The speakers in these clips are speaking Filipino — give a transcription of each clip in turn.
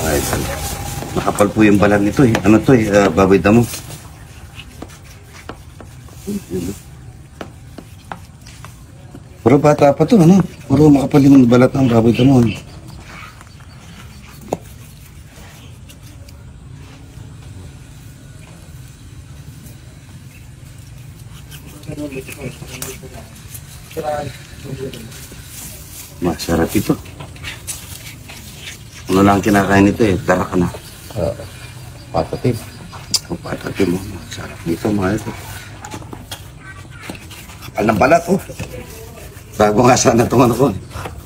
Ay, makapal po yung balat nito eh. Ano to eh, baboy damo. Pero bata pa to, ano? Pero makapal yung balat ng baboy damo. Masarap ito. Ano lang kinakain ito eh, tara ka na. Patatim. Ang patatim mo, masarap dito mga ito. Kapal ng balat oh. Bago nga sana itong ano ko.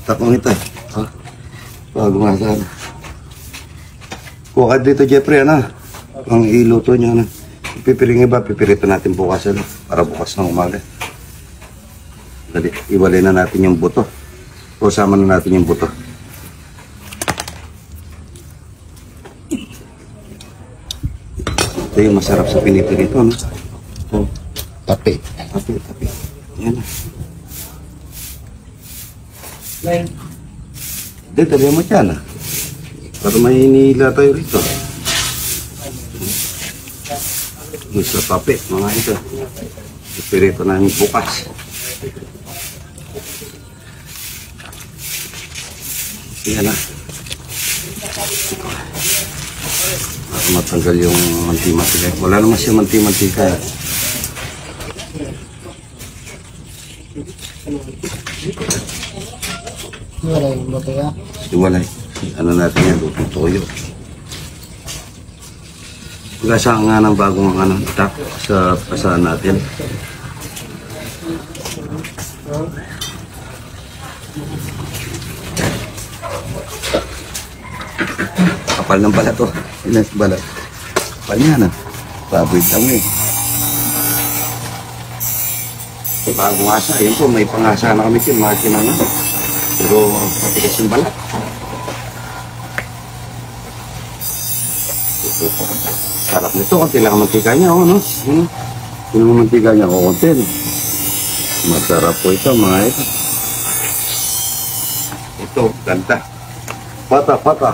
Takong ito eh. Ha? Bago nga sana. Kuha dito Jeffrey, ano? Ang iluto niya, ano? Pipiring iba, pipirito natin bukas, ano? Para bukas ng umaga. Dali, iwalay na natin yung buto. O sama na natin yung buto. Ito yung masarap sa pinipirito, ano? Oh. Tapi. Tapi. Yan na. Hindi, talihan mo dyan, ah. Para may hinihila tayo rito. Sa papi, mga ito. Ipirito namin bukas. Yan na. Para matanggal yung manti-mantika. Wala naman siya manti-mantika. Wala yung luto ya. Iwalay. Ano natin yan, lutong toyo. Pagkasa nga ng bagong ano, tak sa pasahan natin. Kapal ng balat to. Ilan sa balat? Kapal niya na. Baboy lang eh. Bagong asa. Yun po, may pangasa na kami din. Mga kinana. Pero matigas yung balat. Sarap nito. Kunti lang ang mantika niya. Oh, no? Yung mantika niya, kukunti. Masarap po ito, mga ito. Ito, ganda. Pata.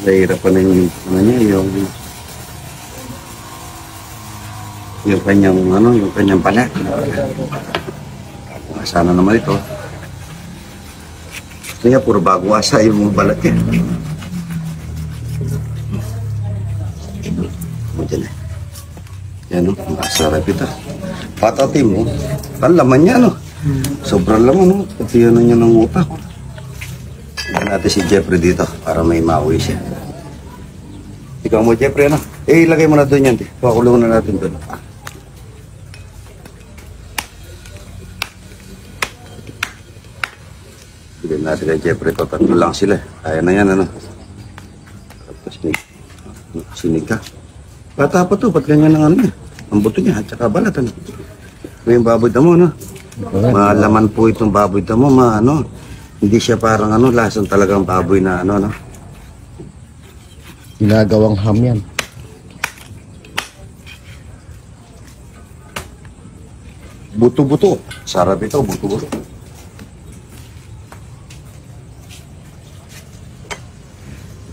Nahihirap pa na yung ano niya, yung kanyang balat. Sana naman ito. Gusto niya, puro bago asa yung balat niya. Diyan eh. Yan o, masarap ito. Patatim mo. Ang laman niya, no? Sobrang laman, no? Pati yan niya ng utak. Tignan natin si Jeffrey dito para may mauwi siya. Ikaw mo, Jeffrey, ano? Ilagay mo na doon yan. Pakulungan na natin doon. Bigyan natin kay Jeffrey ito. Tatlo lang sila. Kaya na yan, ano? Tapos sinika. Bata pa to. Ba't ganyan ang ano niya? Ang buto niya. At saka balat, ano? May baboy damo, ano? Malaman po itong baboy damo, ano? Hindi siya parang ano, lasang talagang baboy na ano. Ginagawang ham yan. Buto-buto. Sarap ito, buto-buto.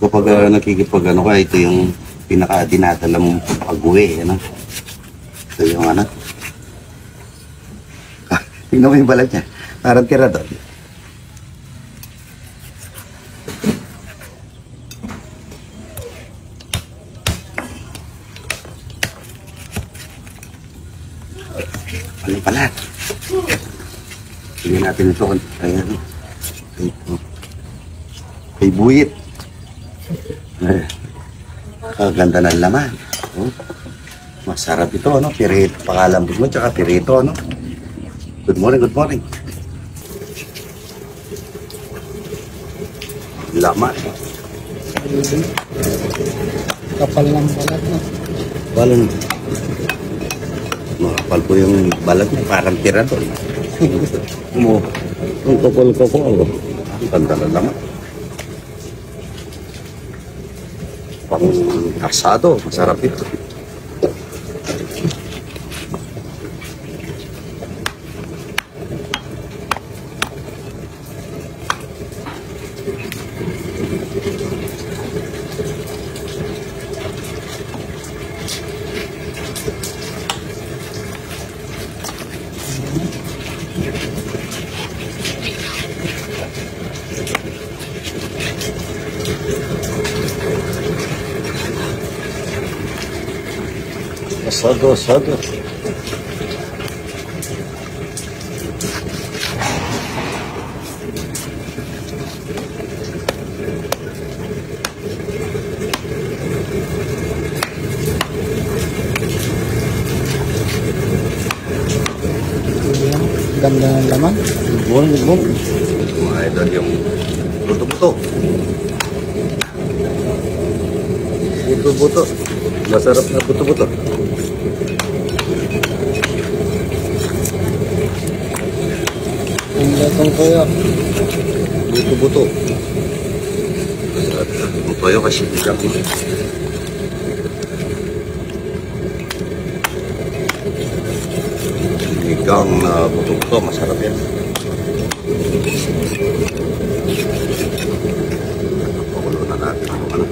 Kapag nakikipag ano ka, ito yung pinaka-dinadala mong pag-uwi, ano? Ito yung ano. Tingnan mo yung balat niya. Parang tira doon. Ano pala? Hindi natin ito kay ano. Kay buwit. Ganda ng laman. Oh. Masarap ito, ano? Pirito. Pakalambot mo, tsaka pirito, ano? Good morning. Laman. Kapal ng balat na. Balan. Makapal po yung balat niya, parang tirador. Ang kokol-kokol. Ang ganda na naman. Pang asado, masarap ito. Sado. Ganda ng laman. Bubong. Mga idol yung buto-buto. Buto-buto. Masarap na buto-buto. Ang gatong toyo. Buto-buto. Masarap na buto kasi bigang. Bigang na buto-buto. Masarap yan. Pakulo na natin yung ano.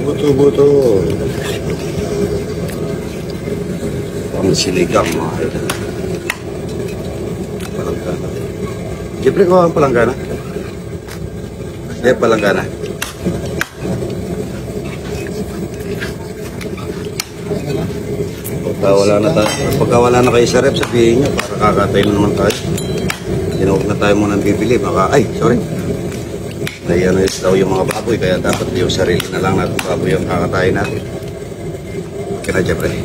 Buto-buto. Ang sinigang mga idol. Palanggana. Siyempre ko ang palanggana. Palanggana. Pagka wala na kayo sa rep, sabihin nyo, para kakatay na naman tayo. Huwag na tayo muna bibili. Sorry. May ano daw yung mga baboy, kaya dapat yung sarili na lang natin baboy yung kakatayin natin. Okay na, Jeffrey.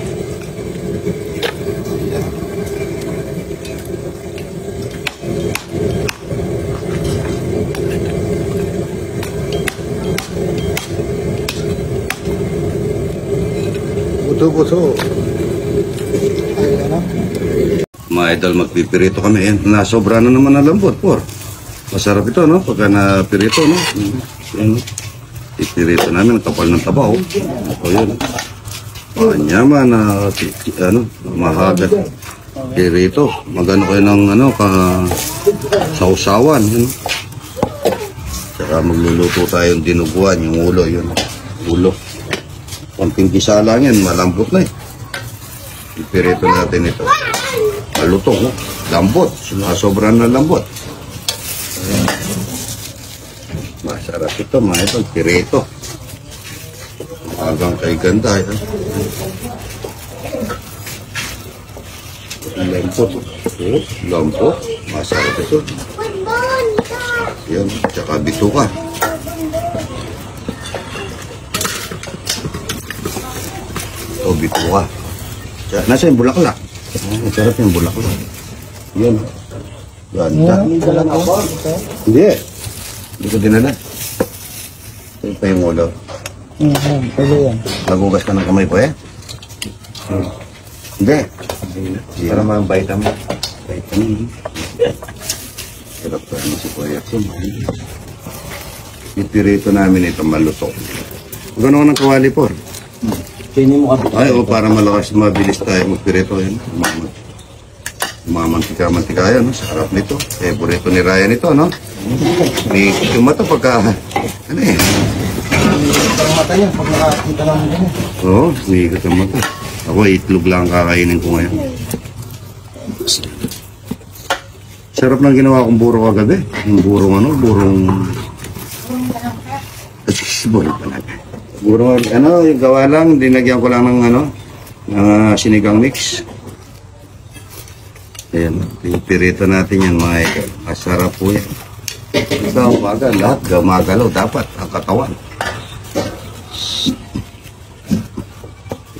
Buto-buto. Mga idol, magpipirito kami. Nasobra na naman ang lambot, por. Masarap ito, no? Pagka napirito, no? Ipirito namin, kapal ng tabaw. Ito yun. Panyaman na, mahagat. Pirito. Magano kayo ng, sausawan, yun. Tsaka magluluto tayong dinuguan, yung ulo, yun. Ulo. Konting gisa lang yan, malambot na eh. Ipirito natin ito. Malutong, no? Lambot. Sobra na lambot. Masarap ito, mga ito. Pirito. Hanggang kay ganda. Lambot. Lambot. Masarap ito. Yan. Tsaka bituka. Ito, bituka. Nasa yung bulaklak. Masarap yung bulaklak. Yan. Ganda. Hindi. Hindi ko dinala. Ito pa yung ulo. Pwede yan. Nagugas ka ng kamay po eh? Hindi. Para mga vitamin. Vitamin. Sarap pa rin si Kuya. Ipirito namin ito maluto. Gano'n ng kawali po? Pini mo ka. Ay, para malakas, mabilis tayo magpirito. Mamantika yan. Sarap nito. Favorito ni Ryan ito, no? May ito pagka, ano eh. Ang mata niya, pag nakakita namin din. Oo, may ikot ang mata. Ako, itlog lang kakainin ko ngayon. Sarap lang ginawa kong buro kagabi. Yung burong burong pala. Burong, yung gawa lang, dinagyan ko lang ng sinigang mix. Ayan, yung pirito natin yan mga ito. Masarap po yan. Sa umaga, lahat gumagalaw dapat ang katawan.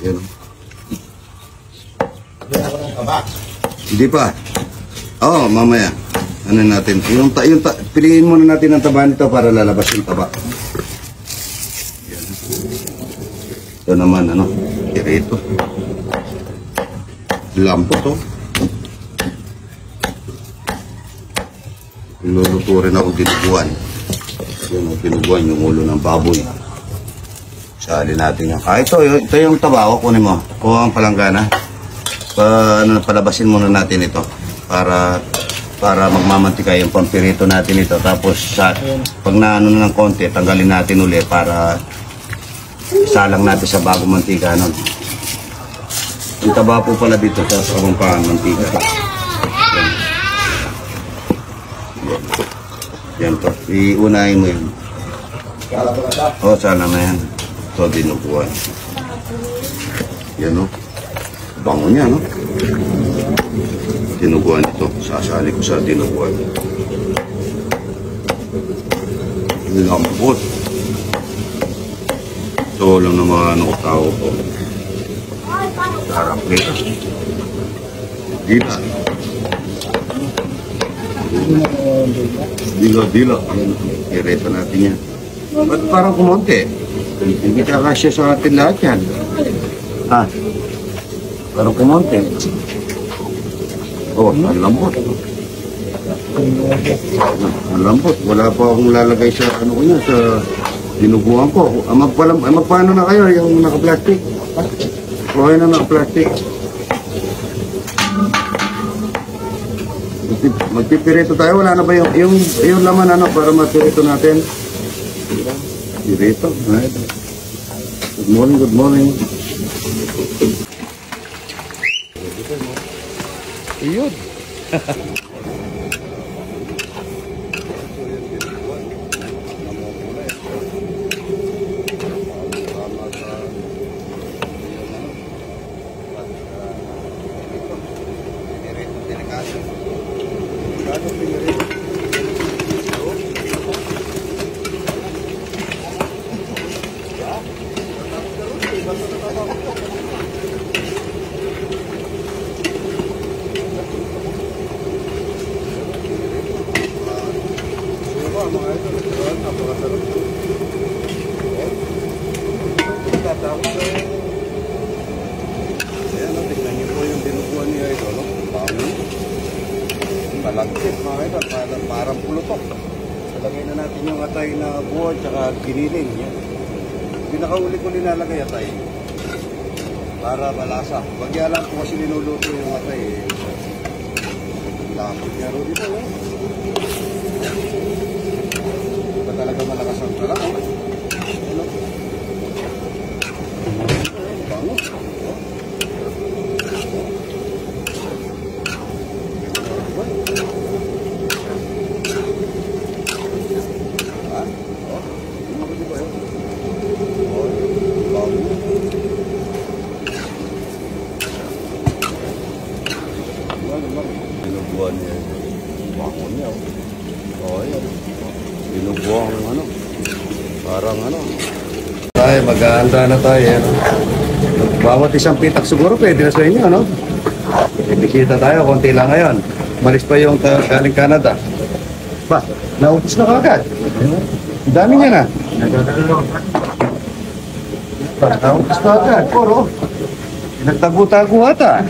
Ayan. Hindi pa. Oo, mamaya. Ano natin? Piliin muna natin ang taba nito para lalabas yung taba. Ayan. Ito naman, pirito. Lampo to. Luluto rin ako dinuguan. Yung dinuguan, yung ulo ng baboy. Sali natin yan. Ito yung taba. Kunin mo. Kuha ang palanggana. Palabasin muna natin ito. Para magmamantika yung pampirito natin ito. Tapos pag naano na ng konti, tanggalin natin ulit para isalang natin sa bagong mantika. Ang taba po pala dito sa kabumpahan, mantika. Yan po. Iunahin mo yun. O, sana na yan. Ito, dinuguan. Yan o. Bango niya, no? Dinuguan ito. Sasali ko sa dinuguan. Lambot. Ito lang ng mga tao ko. Sarap nito. Dila. Dila. Ireto natin yan. Ba't parang kumonti? Hindi ka kasya sa atin lahat yan. Ha? Parang kumonti. Oh, ang lambot. Ang lambot. Wala pa akong lalagay sa ano ko niya, sa dinuguan ko. Magpaano na kayo yung naka-plastic? Okay na naka-plastic. Magpipirito tayo. Wala na ba yung laman ano para mapirito natin? Pirito. Good morning, good morning. Iyod. Malagkit mga ito, parang pulutok. Lagay na natin yung atay na buo at saka giniling. Pinakauli ko nilalagay atay para malasa. Bagya lang po kasi niluluto yung atay. Lapit niya rin dito. Ba talaga malakas ang tala? Ano? Bango. Dinuguan niya. Bango niya. O, yan. Dinuguan ng ano. Parang ano. Tayo, mag-aanda na tayo. Bawat isang pitak siguro pwede na sa inyo, no? Ibisita tayo, konti lang ngayon. Malis pa yung galing Canada. Ba, naupos na kagad. Ang dami niya na. Ba, naupos na kagad. Puro. Nagtago-tago ata.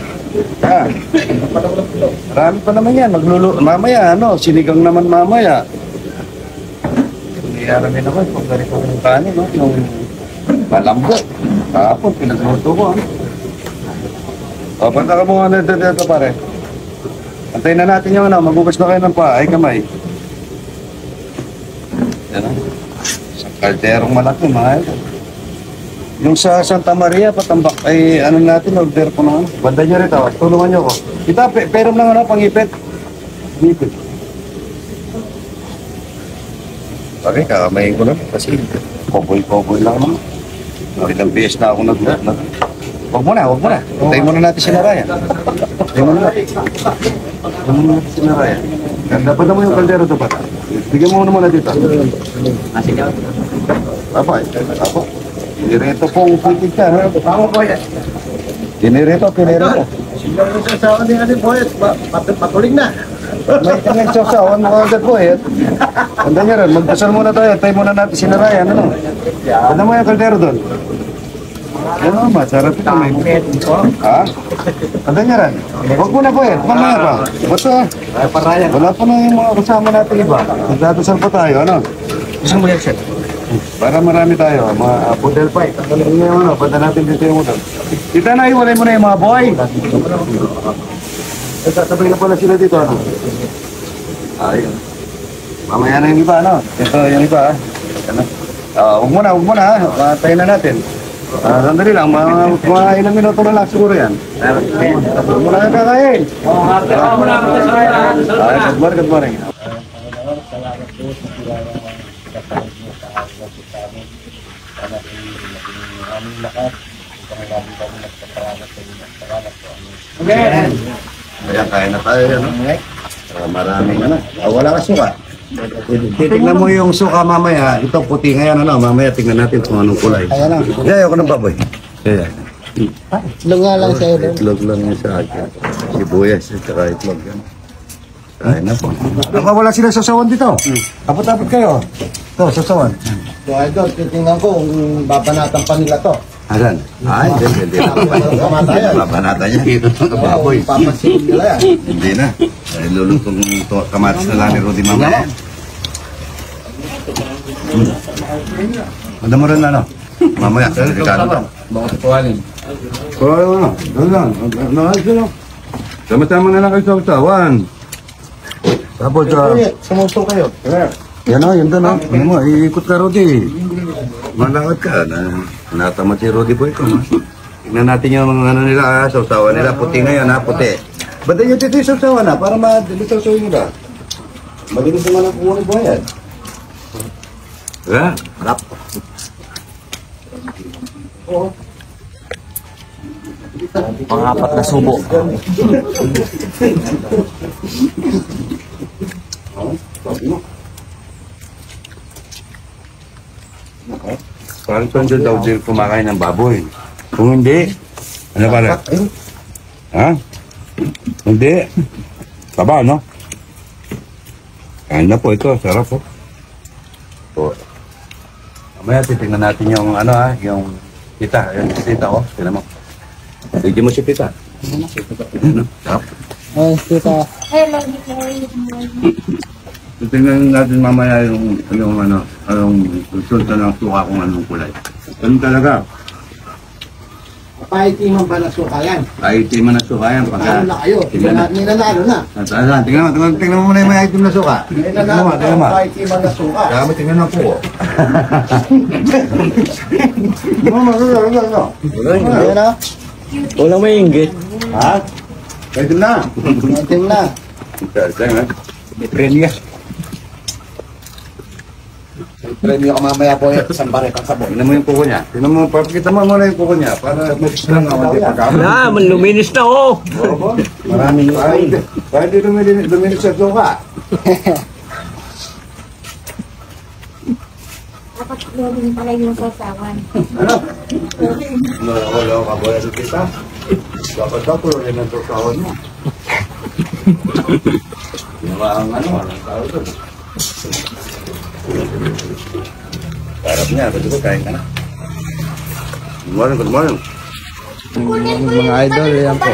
Ha. Marami pa naman yan. Mamaya, ano, sinigang naman mamaya. Niyara rin naman kung ganito yung kanin, no? Yung malambot. Kahapon, pinagluto ko, ano? O, punta ka muna dito, pare. Antayin na natin yung ano, magugas na kayo ng paa, ay kamay. Yan o. Isang kalderong malaki, mga ito. Yung sa Santa Maria, patambak, ay ano natin, order po na ano. Banda nyo rito, tulungan nyo ko. Kita, pero lang ano, pangipit. Pangipit. Okay, kakamayin ko lang, kasi koboy-koboy lang naman. Ilang beses na ako nag. Huwag mo na. Tayo muna natin si Naraya. Tayo muna natin si Naraya. Dapat naman yung kaldero ito pa. Bigyan mo muna dito. Apa. Dinereto pong putik ka. Ako po yan. Dinereto. Silang yung sasawan ni Aling Boyet, patulig na. May kanyang sasawan mo agad po eh. Tanda niya rin, magdasal muna tayo. Tayo muna natin si Naraya. Ano? Ano mo yung kaldero doon? Ano ba? Sarap ito. Ha? Tanda niya rin. Huwag mo na po eh. Mamaya pa. Basta. Wala pa na yung mga kasama natin iba. Magdadasal pa tayo. Ano? Isang mo yan, sir. Para marami tayo, mga pudel pa eh. Tanggalin niyo yung ano, banda natin dito yung udol. Tita na, iwalay mo na yung mga boy. Sabay na pala sila dito, ano? Ayun. Mamaya na yung iba, ano? Ito yung iba, ha? Ano? Huwag mo na, ha? Tayo na natin. Sandali lang, mga ilang minuto na lang siguro yan. Muna ka kakain. Good morning, good morning. Salamat po sa pinapanood mo sa aking sa amin. Sana po maging aming lakas. Kung lagi kami nagpapalamat sa inyo. Salamat po. Amen. Ayan, kain na tayo. Ano? Maraming ano. Wala ka suka. Titignan mo yung suka mamaya. Ito puti ngayon. Ano? Mamaya tignan natin kung anong kulay. Ayan lang. Ayaw ko ng baboy. Ayan. Itlog nga lang siya doon. Itlog lang yung sa akin. Sibuyas at saka itlog. Yan. Kain na po. Ako wala silang sasawan dito. Tapot-tapot kayo. Ito, sasawan. So idol, titingnan ko kung babanatan pa nila to. Asan? Ay, hindi. Kamatayan. Babanata niya. Ito ng baboy. Papasin nila yan. Hindi na. Ay, lulutong kamatis na lang ni Rudy mamaya. Manda mo rin ano? Mamaya, delikado to. Bakit tuwalin? Oo, doon lang. Nahal sila. Sama-sama na lang kayo sa usawan. Tapos, Sumuso kayo. yan o, yun doon o. Ano mo, iikot ka Rudy. Malakad ka. Natamad si Rudy po ito. Tingnan natin yung mga ano nila, sa usawan nila. Puti ngayon ha, puti. Ba't yung dito yung usawan na? Para madilis-usawan nila. Madilis naman ang kukunin buhayan. Yeah, harap. Pangapat na subo. Parang saan daw din kumakain ng baboy. Kung hindi, ano pala? Ha? Hindi. Taba, no? Kain na po ito. Sarap po. Po. Mamaya titignan natin yung ano ha, yung tita. Yung tita ko. Tignan mo. Bigyan mo si tita. Ano? Sarap. Ay, tita. Titignan natin mamaya yung ano, yung resulta ng suka kung anong kulay. Ganun talaga. Paitiman ba na suka yan? Ay, itim na suka yan. Ano na kayo? Nilanalo na. Tingnan mo muna yung may item na suka. Nilanalo na. Paitiman na suka. Kaya mo tingnan ang puko. Ayan na. Walang may inggit. Ha? Pwede na. Itim na. May premya. Premyo ka mamaya po isang barekang sabon. Tingnan mo yung puko niya. Tingnan mo, papakita mo muna yung puko niya. Para mas lang ang hindi pagkama. Ah, luminis na oh. Maraming kain. Kahit di luminis sa suka. Dapat gawin pala yung sasawan. Ano? Wala ka ba yung kita? Dapat daw puro rin ang susawan mo. Ginawa ang ano, ang tao doon. Sarap niya, kasi ko kain ka na. Good morning, good morning. Mga idol, yan po.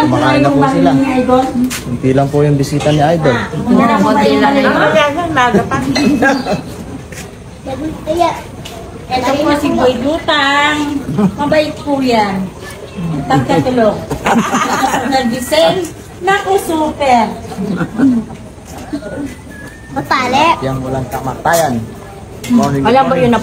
Kumakain na po sila. Hindi lang po yung bisita ni idol. Ito po si Boy Lutang. Mabait po yan. Tagkatulog. Nag-design. Naku, super. Matali. Yang walang kamatayan. Alam mo yun na